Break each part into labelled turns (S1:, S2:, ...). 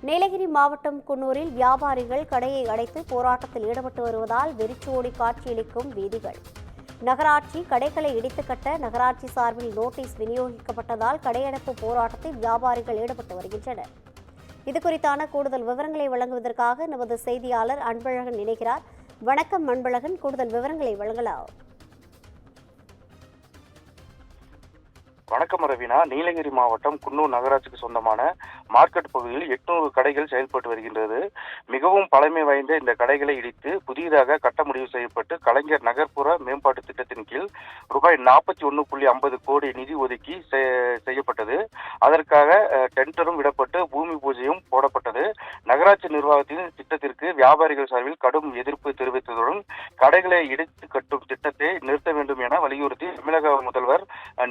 S1: நீலகிரி மாவட்டம் குன்னூரில் வியாபாரிகள் கடையை அடைத்து போராட்டத்தில் ஈடுபட்டு வருவதால் வெறிச்சோடி காட்சியளிக்கும் வீதிகள். நகராட்சி கடைகளை இடித்து கட்ட நகராட்சி சார்பில் நோட்டீஸ் விநியோகிக்கப்பட்டதால் கடையடைப்பு போராட்டத்தில் வியாபாரிகள் ஈடுபட்டு வருகின்றனர். இதுகுறித்தான கூடுதல் விவரங்களை வழங்குவதற்காக நமது செய்தியாளர் அன்பழகன் இணைகிறார். வணக்கம் அன்பழகன், கூடுதல் விவரங்களை வழங்கலாம்.
S2: வணக்கம் ரவீனா. நீலகிரி மாவட்டம் குன்னூர் நகராட்சிக்கு சொந்தமான மார்க்கெட் பகுதியில் 800 கடைகள் செயல்பட்டு வருகின்றது. மிகவும் பழமை வாய்ந்த இந்த கடைகளை இடித்து புதிதாக கட்ட முடிவு செய்யப்பட்டு கலைஞர் நகர்ப்புற மேம்பாட்டு திட்டத்தின் கீழ் ரூபாய் 41.50 கோடி நிதி ஒதுக்கி செய்யப்பட்டது. அதற்காக டெண்டரும் விடப்பட்டு பூமி பூஜையும் போடப்பட்டது. நகராட்சி நிர்வாகத்தின் திட்டத்திற்கு வியாபாரிகள் சார்பில் கடும் எதிர்ப்பு தெரிவித்ததுடன் கடைகளை இடித்து கட்டும் திட்டத்தை நிறுத்த வேண்டும் என வலியுறுத்தி தமிழக முதல்வர்,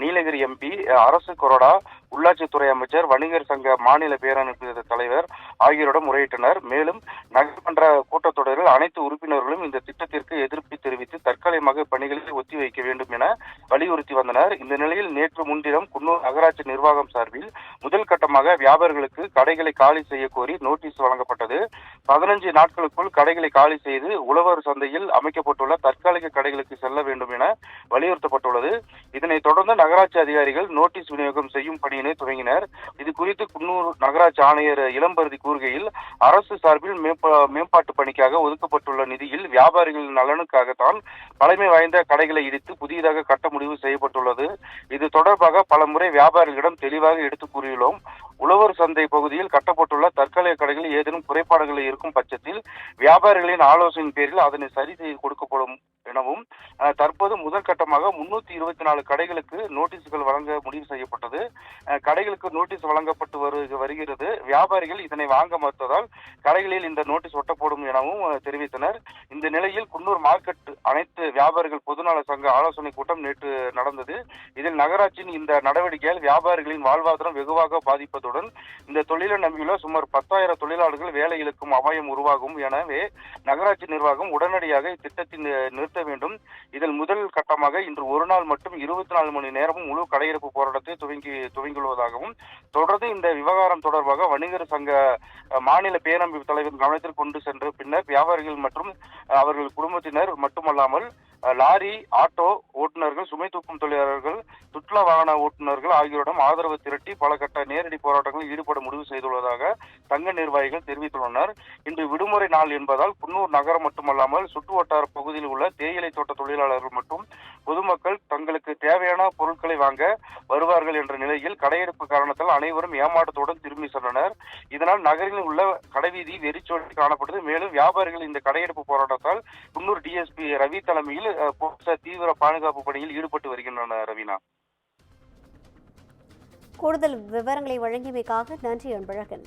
S2: நீலகிரி எம்பி, அரசு கொறடா, உள்ளாட்சித்துறை அமைச்சர், வணிகர் சங்க மாநில பேரமைப்பு தலைவர் ஆகியோரிடம் முறையிட்டனர். மேலும் நகர்மன்ற கூட்டத்தொடரில் அனைத்து உறுப்பினர்களும் இந்த திட்டத்திற்கு எதிர்ப்பு தெரிவித்து தற்காலிகமாக பணிகளை ஒத்திவைக்க வேண்டும் என வலியுறுத்தி வந்தனர். இந்த நிலையில் நேற்று முன்தினம் குன்னூர் நகராட்சி நிர்வாகம் சார்பில் முதல் கட்டமாக வியாபாரிகளுக்கு கடைகளை காலி செய்ய கோரி நோட்டீஸ் வழங்கப்பட்டது. 15 நாட்களுக்குள் கடைகளை காலி செய்து உழவர் சந்தையில் அமைக்கப்பட்டுள்ள தற்காலிக கடைகளுக்கு செல்ல வேண்டும் என வலியுறுத்தப்பட்டுள்ளது. இதனைத் தொடர்ந்து நகராட்சி அதிகாரிகள் நோட்டீஸ் விநியோகம் செய்யும் பணியினை துவங்கினர். இது குறித்து குன்னூர் நகராட்சி ஆணையர் இளம்பருதி கூறுகையில், அரசு சார்பில் மேம்பாட்டு பணிக்காக ஒதுக்கப்பட்டுள்ள நிதியில் வியாபாரிகளின் நலனுக்காகத்தான் பழமை வாய்ந்த கடைகளை இடித்து புதியதாக கட்ட முடிவு செய்யப்பட்டுள்ளது. இது தொடர்பாக பல முறை வியாபாரிகளிடம் தெளிவாக எடுத்து கூறியுள்ளோம். உழவர் சந்தை பகுதியில் கட்டப்பட்டுள்ள தற்காலிக கடைகளில் ஏதேனும் குறைபாடுகள் இருக்கும் பட்சத்தில் வியாபாரிகளின் ஆலோசனையின் பேரில் அதனை சரி செய்து கொடுக்கப்படும் எனவும், தற்போது முதல் கட்டமாக 324 கடைகளுக்கு நோட்டீஸ்கள் வழங்க முடிவு செய்யப்பட்டது. கடைகளுக்கு நோட்டீஸ் வழங்கப்பட்டு வருகிறது. வியாபாரிகள் இதனை வாங்க மறுத்ததால் கடைகளில் இந்த நோட்டீஸ் ஒட்டப்படும் எனவும் தெரிவித்தனர். இந்த நிலையில் குன்னூர் மார்க்கெட் அனைத்து வியாபாரிகள் பொதுநல சங்க ஆலோசனை கூட்டம் நேற்று நடந்தது. இதில் நகராட்சியின் இந்த நடவடிக்கையால் வியாபாரிகளின் வாழ்வாதாரம் வெகுவாக பாதிப்பதுடன் இந்த தொழிலை நம்பியுள்ள சுமார் 10,000 தொழிலாளர்கள் வேலை இழக்கும் அபாயம் உருவாகும். எனவே நகராட்சி நிர்வாகம் உடனடியாக இத்திட்டத்தை நிறுத்த வேண்டும். இதில் முதல் கட்டமாக இன்று ஒரு நாள் மட்டும் 24 மணி நேரமும் முழு கடையெடுப்பு போராட்டத்தை துவங்குவதாகவும், தொடர்ந்து இந்த விவகாரம் தொடர்பாக வணிகர் சங்க மாநில பேரமைப்பு தலைவர் கவனத்தில் கொண்டு சென்ற பின்னர் வியாபாரிகள் மற்றும் அவர்கள் குடும்பத்தினர் மட்டுமல்லாமல் லாரி, ஆட்டோ ஓட்டுநர்கள், சுமை தூக்கும் தொழிலாளர்கள், சுற்றுலா வாகன ஓட்டுநர்கள் ஆகியோரிடம் ஆதரவு திரட்டி பல கட்ட நேரடி போராட்டங்களில் ஈடுபட முடிவு செய்துள்ளதாக சங்க நிர்வாகிகள் தெரிவித்துள்ளனர். இன்று விடுமுறை நாள் என்பதால் குன்னூர் நகரம் மட்டுமல்லாமல் சுற்று வட்டார பகுதியில் உள்ள தேயிலை தோட்ட தொழிலாளர்கள் மற்றும் பொதுமக்கள் தங்களுக்கு தேவையான பொருட்களை வாங்க வருவார்கள் என்ற நிலையில் கடையெடுப்பு காரணத்தால் அனைவரும் ஏமாற்றத்துடன் திரும்பி சென்றனர். இதனால் நகரில் உள்ள கடைவீதி வெறிச்சோடி காணப்பட்டது. மேலும் வியாபாரிகள் இந்த கடையெடுப்பு போராட்டத்தால் குன்னூர் டிஎஸ்பி ரவி தலைமையில் போலீசார் தீவிர பாதுகாப்பு பணியில் ஈடுபட்டு வருகின்றனர். ரவீனா,
S1: கூடுதல் விவரங்களை வழங்கியமைக்காக நன்றி அன்பழகன்.